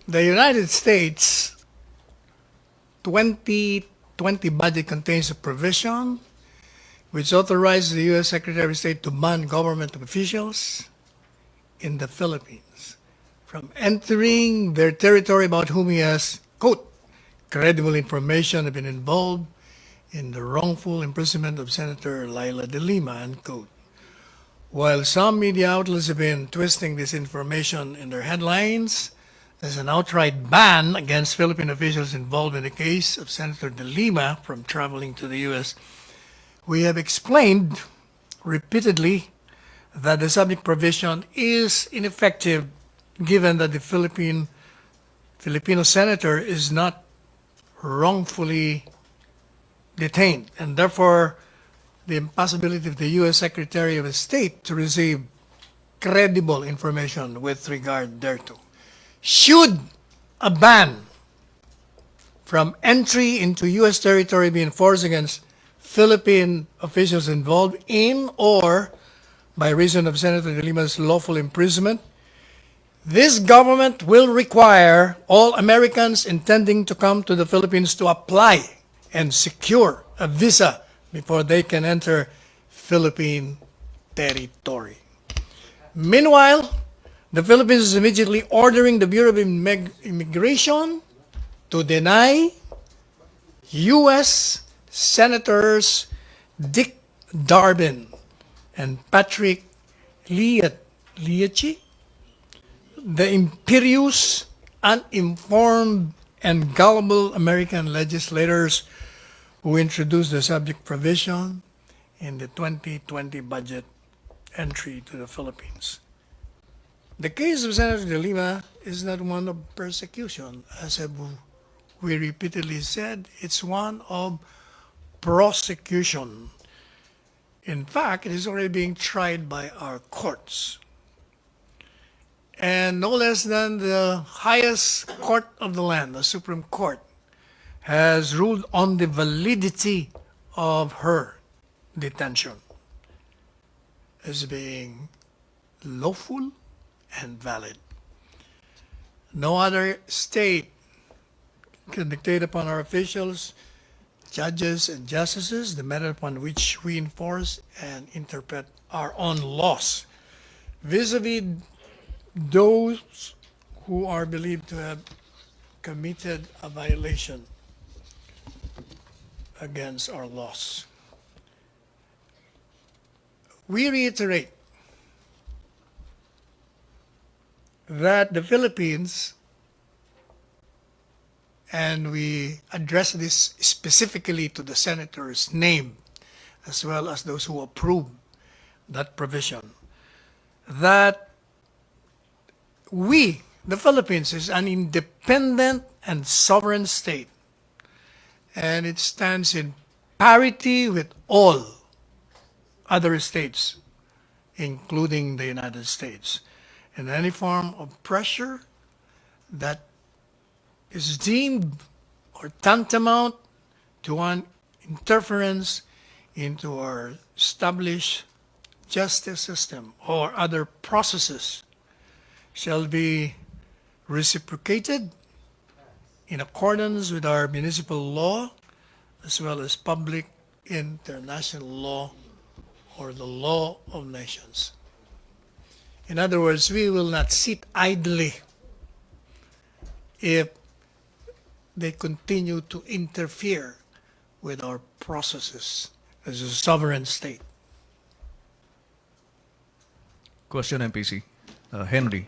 The United States 2020 budget contains a provision which authorizes the U.S. Secretary of State to ban government officials in the Philippines from entering their territory about whom he has, quote, credible information have been involved in the wrongful imprisonment of Senator Laila de Lima, unquote. While some media outlets have been twisting this information in their headlines, there's an outright ban against Philippine officials involved in the case of Senator de Lima from traveling to the U.S. We have explained repeatedly that the subject provision is ineffective given that the Filipino senator is not wrongfully detained, and therefore the impossibility of the U.S. Secretary of State to receive credible information with regard thereto. Should a ban from entry into U.S. territory be enforced against Philippine officials involved in or by reason of Senator de Lima's lawful imprisonment, this government will require all Americans intending to come to the Philippines to apply and secure a visa before they can enter Philippine territory. Meanwhile, the Philippines is immediately ordering the Bureau of Immigration to deny U.S. Senators Dick Durbin and Patrick Liachi the imperious, uninformed, and gullible American legislators who introduced the subject provision in the 2020 budget entry to the Philippines. The case of Senator de Lima is not one of persecution, as we repeatedly said, it's one of prosecution. In fact, it is already being tried by our courts. And no less than the highest court of the land, the Supreme Court, has ruled on the validity of her detention as being lawful and valid. No other state can dictate upon our officials, judges, and justices the method upon which we enforce and interpret our own laws vis-a-vis those who are believed to have committed a violation against our laws. We reiterate that the Philippines, and we address this specifically to the senators named, as well as those who approve that provision, that we, the Philippines, is an independent and sovereign state, and it stands in parity with all other states, including the United States. And any form of pressure that is deemed or tantamount to an interference into our established justice system or other processes shall be reciprocated in accordance with our municipal law as well as public international law or the law of nations. In other words, we will not sit idly if they continue to interfere with our processes as a sovereign state. Question, MPC. Henry.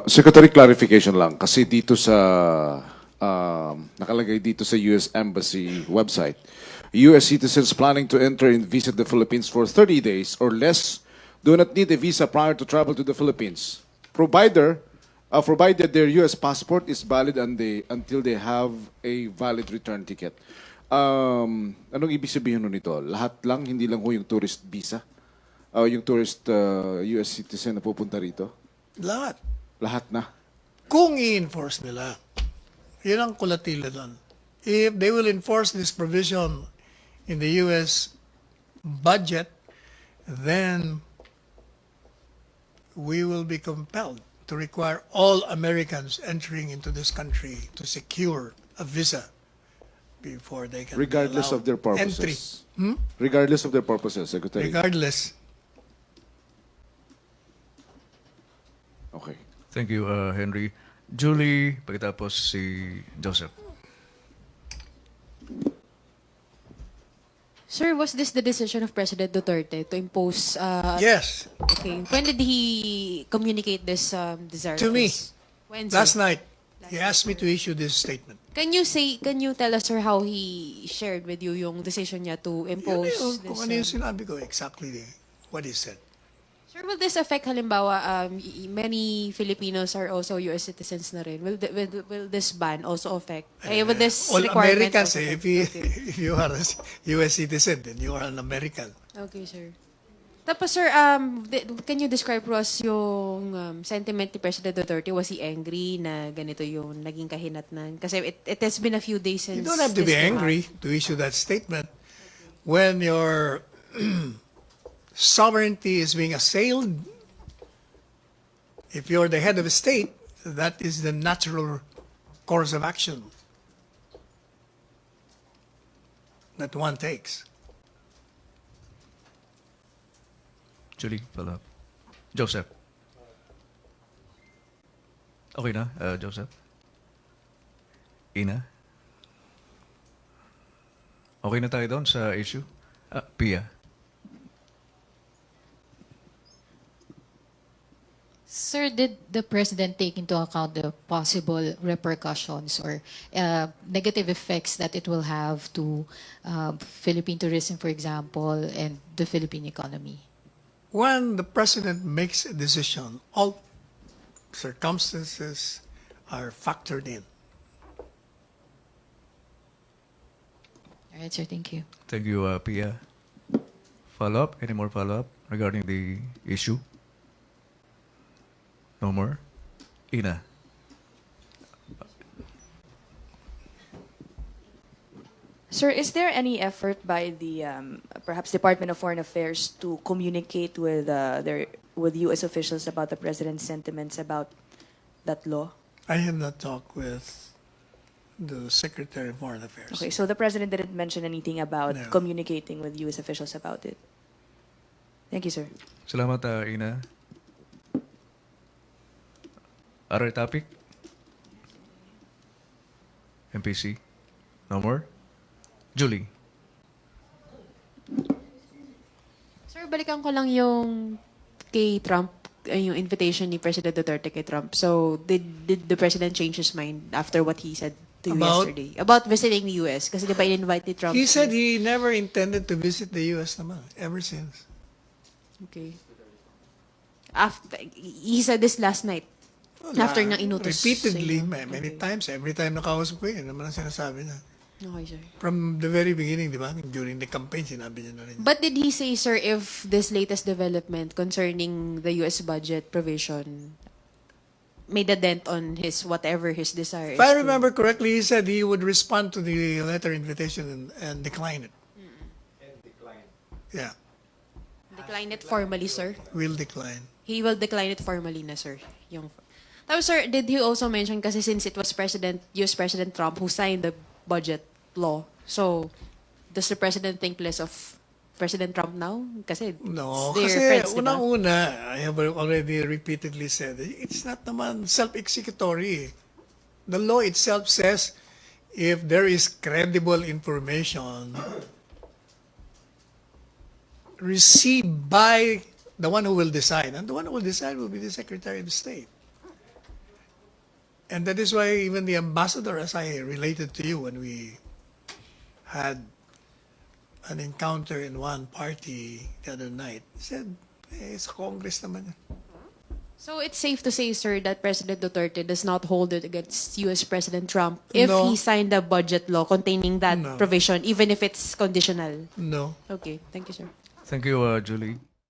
Secretary, clarification lang. Kasi dito sa, nakalagay dito sa US Embassy website, US citizens planning to enter and visit the Philippines for 30 days or less do not need a visa prior to travel to the Philippines, provided their US passport is valid until they have a valid return ticket. Anong ibig sabihin nun nito? Lahat lang, hindi lang ho yung tourist visa? Yung tourist US citizen na pupunta rito? Lahat. Lahat na? Kung i-enforce nila, yun ang kulatila doon. If they will enforce this provision in the U.S. budget, then we will be compelled to require all Americans entering into this country to secure a visa before they can be Regardless of allowed their entry. purposes. Regardless of their purposes, Secretary. Regardless. Okay. Thank you, Henry. Julie, pagkatapos si Joseph. Sir, was this the decision of President Duterte to impose? Yes, Okay. When did he communicate this desire? To me. When, sir? last night, he asked me to issue this statement. Can you tell us, sir, how he shared with you yung decision niya to impose Yun, this? kung ano yung sinabi ko, exactly what he said. Sir, will this affect, halimbawa, many Filipinos are also U.S. citizens na rin. Will this ban also affect? Will this All requirement Americans, also if affect? you, Okay. if you are a U.S. citizen, then you are an American. Okay, sir. Tapos, sir, can you describe to us yung sentiment ni President Duterte? Was he angry na ganito yung naging kahinatnan? Kasi it has been a few days since You don't have to be this came angry to issue that statement when your sovereignty is being assailed. If you're the head of a state, that is the natural course of action that one takes. Julie, follow up. Joseph. Okay na, Joseph? Ina? Okay na tayo doon sa issue? Pia? Sir, did the president take into account the possible repercussions or negative effects that it will have to Philippine tourism, for example, and the Philippine economy? When the president makes a decision, all circumstances are factored in. All right, sir. Thank you. Thank you, Pia. Follow-up? Any more follow-up regarding the issue? No more? Ina? Sir, is there any effort by the perhaps Department of Foreign Affairs to communicate with with U.S. officials about the president's sentiments about that law? I have not talked with the Secretary of Foreign Affairs. Okay, so the president didn't mention anything about No. communicating with U.S. officials about it. Thank you, sir. Salamat, Ina. Other topic? MPC? No more? Julie? Sir, balikan ko lang yung kay Trump, yung invitation ni President Duterte kay Trump. So, did the president change his mind after what he said to you About? yesterday? About visiting the US? Kasi di ba in-invite ni Trump? He said he never intended to visit the U.S. naman, ever since. Okay. After, he said this last night. After nang inutos Repeatedly, sa inyo. many Okay. times, every time nakausap ko yun naman ang sinasabi na. Okay, sir. From the very beginning, di ba? During the campaign, sinabi niya na rin. But did he say, sir, if this latest development concerning the US budget provision made a dent on his whatever his desire If I is to- remember correctly, he said he would respond to the letter invitation and decline it. Yeah, decline it formally, sir? will decline. He will decline it formally na, sir. Yung... Tapos, sir, did he also mention, kasi since it was US President Trump who signed the budget law, so does the president think less of President Trump now? Kasi No, they're kasi friends, di ba? unang-una, I have already repeatedly said, it's not naman self-executory. The law itself says if there is credible information received by the one who will decide, and the one who will decide will be the Secretary of State. And that is why even the ambassador, as I related to you when we had an encounter in one party the other night, said, it's Congress naman. So it's safe to say, sir, that President Duterte does not hold it against US President Trump if No. he signed a budget law containing that No. provision, even if it's conditional. No. Okay, thank you, sir. Thank you, Julie.